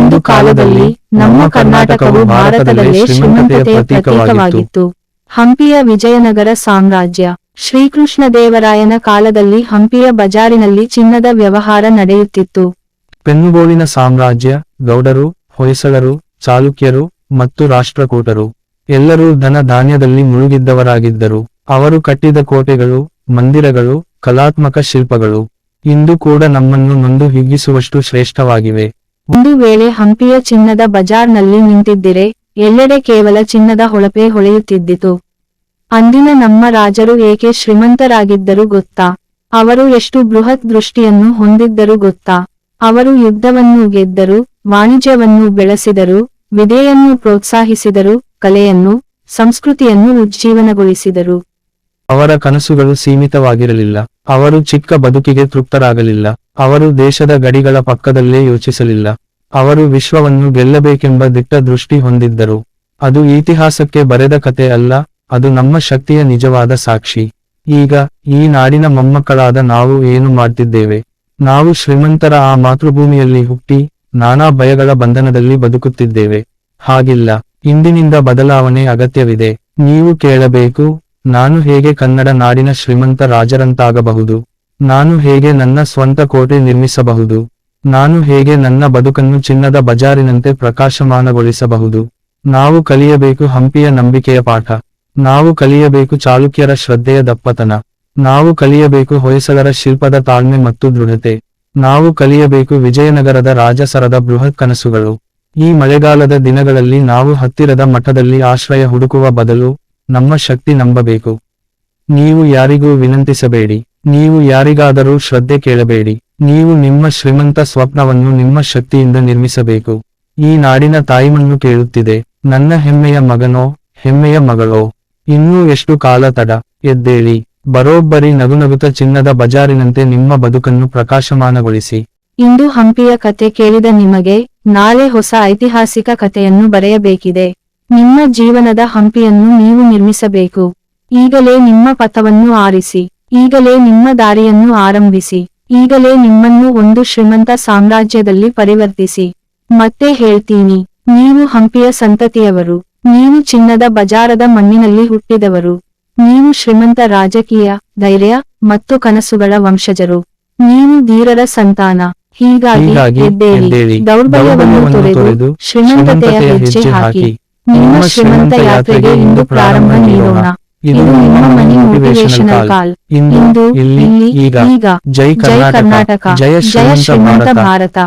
ಒಂದು ಕಾಲದಲ್ಲಿ ನಮ್ಮ ಕರ್ನಾಟಕವು ಭಾರತದಲ್ಲೇ ಶ್ರೀಮಂತತೆಯ ಪ್ರತೀಕವಾಗಿತ್ತು. ಹಂಪಿಯ ವಿಜಯನಗರ ಸಾಮ್ರಾಜ್ಯ. ಶ್ರೀಕೃಷ್ಣದೇವರಾಯನ ಕಾಲದಲ್ಲಿ ಹಂಪಿಯ ಬಜಾರಿನಲ್ಲಿ ಚಿನ್ನದ ವ್ಯವಹಾರ ನಡೆಯುತ್ತಿತ್ತು. ಪೆನ್ನುಗೋಳಿನ ಸಾಮ್ರಾಜ್ಯ, ಗೌಡರು, ಹೊಯ್ಸಳರು, ಚಾಲುಕ್ಯರು ಮತ್ತು ರಾಷ್ಟ್ರಕೂಟರು ಎಲ್ಲರೂ ಧನ ಧಾನ್ಯದಲ್ಲಿ ಮುಳುಗಿದ್ದವರಾಗಿದ್ದರು. ಅವರು ಕಟ್ಟಿದ ಕೋಟೆಗಳು, ಮಂದಿರಗಳು, ಕಲಾತ್ಮಕ ಶಿಲ್ಪಗಳು ಇಂದು ಕೂಡ ನಮ್ಮನ್ನು ನೊಂದು ಹಿಗ್ಗಿಸುವಷ್ಟು ಶ್ರೇಷ್ಠವಾಗಿವೆ. ಒಂದು ವೇಳೆ ಹಂಪಿಯ ಚಿನ್ನದ ಬಜಾರ್ನಲ್ಲಿ ನಿಂತಿದ್ದಿರೆ ಎಲ್ಲೆಡೆ ಕೇವಲ ಚಿನ್ನದ ಹೊಳಪೆ ಹೊಳೆಯುತ್ತಿದ್ದಿತು. ಅಂದಿನ ನಮ್ಮ ರಾಜರು ಏಕೆ ಶ್ರೀಮಂತರಾಗಿದ್ದರು ಗೊತ್ತಾ? ಅವರು ಎಷ್ಟು ಬೃಹತ್ ದೃಷ್ಟಿಯನ್ನು ಹೊಂದಿದ್ದರು ಗೊತ್ತಾ? ಅವರು ಯುದ್ಧವನ್ನು ಗೆದ್ದರು, ವಾಣಿಜ್ಯವನ್ನು ಬೆಳೆಸಿದರು, ವಿದ್ಯೆಯನ್ನು ಪ್ರೋತ್ಸಾಹಿಸಿದರು, ಕಲೆಯನ್ನು, ಸಂಸ್ಕೃತಿಯನ್ನು ಉಜ್ಜೀವನಗೊಳಿಸಿದರು. ಅವರ ಕನಸುಗಳು ಸೀಮಿತವಾಗಿರಲಿಲ್ಲ. ಅವರು ಚಿಕ್ಕ ಬದುಕಿಗೆ ತೃಪ್ತರಾಗಲಿಲ್ಲ. ಅವರು ದೇಶದ ಗಡಿಗಳ ಪಕ್ಕದಲ್ಲೇ ಯೋಚಿಸಲಿಲ್ಲ. ಅವರು ವಿಶ್ವವನ್ನು ಗೆಲ್ಲಬೇಕೆಂಬ ದಿಟ್ಟ ದೃಷ್ಟಿ ಹೊಂದಿದ್ದರು. ಅದು ಇತಿಹಾಸಕ್ಕೆ ಬರೆದ ಕತೆ ಅಲ್ಲ, ಅದು ನಮ್ಮ ಶಕ್ತಿಯ ನಿಜವಾದ ಸಾಕ್ಷಿ. ಈಗ ಈ ನಾಡಿನ ಮೊಮ್ಮಕ್ಕಳಾದ ನಾವು ಏನು ಮಾಡ್ತಿದ್ದೇವೆ? ನಾವು ಶ್ರೀಮಂತರ ಆ ಮಾತೃಭೂಮಿಯಲ್ಲಿ ಹುಟ್ಟಿ ನಾನಾ ಭಯಗಳ ಬಂಧನದಲ್ಲಿ ಬದುಕುತ್ತಿದ್ದೇವೆ. ಹಾಗಿಲ್ಲ. ಇಂದಿನಿಂದ ಬದಲಾವಣೆ ಅಗತ್ಯವಿದೆ. ನೀವು ಕೇಳಬೇಕು, ನಾನು ಹೇಗೆ ಕನ್ನಡ ನಾಡಿನ ಶ್ರೀಮಂತ ರಾಜರಂತಾಗಬಹುದು? ನಾನು ಹೇಗೆ ನನ್ನ ಸ್ವಂತ ಕೋಟೆ ನಿರ್ಮಿಸಬಹುದು? ನಾನು ಹೇಗೆ ನನ್ನ ಬದುಕನ್ನು ಚಿನ್ನದ ಬಜಾರಿನಂತೆ ಪ್ರಕಾಶಮಾನಗೊಳಿಸಬಹುದು? ನಾವು ಕಲಿಯಬೇಕು ಹಂಪಿಯ ನಂಬಿಕೆಯ ಪಾಠ. ನಾವು ಕಲಿಯಬೇಕು ಚಾಲುಕ್ಯರ ಶ್ರದ್ಧೆಯ ದಪ್ಪತನ. ನಾವು ಕಲಿಯಬೇಕು ಹೊಯ್ಸಳರ ಶಿಲ್ಪದ ತಾಳ್ಮೆ ಮತ್ತು ದೃಢತೆ. ನಾವು ಕಲಿಯಬೇಕು ವಿಜಯನಗರದ ರಾಜಸರದ ಬೃಹತ್ ಕನಸುಗಳು. ಈ ಮಳೆಗಾಲದ ದಿನಗಳಲ್ಲಿ ನಾವು ಹತ್ತಿರದ ಮಠದಲ್ಲಿ ಆಶ್ರಯ ಹುಡುಕುವ ಬದಲು ನಮ್ಮ ಶಕ್ತಿ ನಂಬಬೇಕು. ನೀವು ಯಾರಿಗೂ ವಿನಂತಿಸಬೇಡಿ. ನೀವು ಯಾರಿಗಾದರೂ ಶ್ರದ್ಧೆ ಕೇಳಬೇಡಿ. ನೀವು ನಿಮ್ಮ ಶ್ರೀಮಂತ ಸ್ವಪ್ನವನ್ನು ನಿಮ್ಮ ಶಕ್ತಿಯಿಂದ ನಿರ್ಮಿಸಬೇಕು. ಈ ನಾಡಿನ ತಾಯಿಮಣ್ಣು ಕೇಳುತ್ತಿದೆ, ನನ್ನ ಹೆಮ್ಮೆಯ ಮಗನೋ, ಹೆಮ್ಮೆಯ ಮಗಳೋ, ಇನ್ನೂ ಎಷ್ಟು ಕಾಲ ತಡ? ಎದ್ದೇಳಿ, ಬರೋಬ್ಬರಿ ನಗುನಗುತ್ತ ಚಿನ್ನದ ಬಜಾರಿನಂತೆ ನಿಮ್ಮ ಬದುಕನ್ನು ಪ್ರಕಾಶಮಾನಗೊಳಿಸಿ. ಇಂದು ಹಂಪಿಯ ಕತೆ ಕೇಳಿದ ನಿಮಗೆ ನಾಳೆ ಹೊಸ ಐತಿಹಾಸಿಕ ಕಥೆಯನ್ನು ಬರೆಯಬೇಕಿದೆ. ನಿಮ್ಮ ಜೀವನದ ಹಂಪಿಯನ್ನು ನೀವು ನಿರ್ಮಿಸಬೇಕು. ಈಗಲೇ ನಿಮ್ಮ ಪಥವನ್ನು ಆರಿಸಿ. ಈಗಲೇ ನಿಮ್ಮ ದಾರಿಯನ್ನು ಆರಂಭಿಸಿ. ಈಗಲೇ ನಿಮ್ಮನ್ನು ಒಂದು ಶ್ರೀಮಂತ ಸಾಮ್ರಾಜ್ಯದಲ್ಲಿ ಪರಿವರ್ತಿಸಿ. ಮತ್ತೆ ಹೇಳ್ತೀನಿ, ನೀವು ಹಂಪಿಯ ಸಂತತಿಯವರು. ನೀವು ಚಿನ್ನದ ಬಜಾರದ ಮಣ್ಣಿನಲ್ಲಿ ಹುಟ್ಟಿದವರು. ನೀವು ಶ್ರೀಮಂತ ರಾಜಕೀಯ, ಧೈರ್ಯ ಮತ್ತು ಕನಸುಗಳ ವಂಶಜರು. ನೀವು ಧೀರರ ಸಂತಾನ. ಹೀಗಾಗಿ ಎದ್ದೇಳಿ, ದೌರ್ಬಲ್ಯವನ್ನು ತೊರೆದು ಶ್ರೀಮಂತತೆಯ ಹೆಜ್ಜೆ ಹಾಕಿ. ನಿಮ್ಮ ಶ್ರೀಮಂತ ಯಾತ್ರೆಗೆ ಇಂದು ಪ್ರಾರಂಭ ನೀಡೋಣ. ಇದು ನಿಮ್ಮ ಮನಿ ಮೋಟಿವೇಶನಲ್ ಕಾಲ್. ಇಂದು, ಇಲ್ಲಿ, ಈಗ. ಜೈ ಕರ್ನಾಟಕ, ಜಯ ಶ್ರೀಮಂತ ಭಾರತ.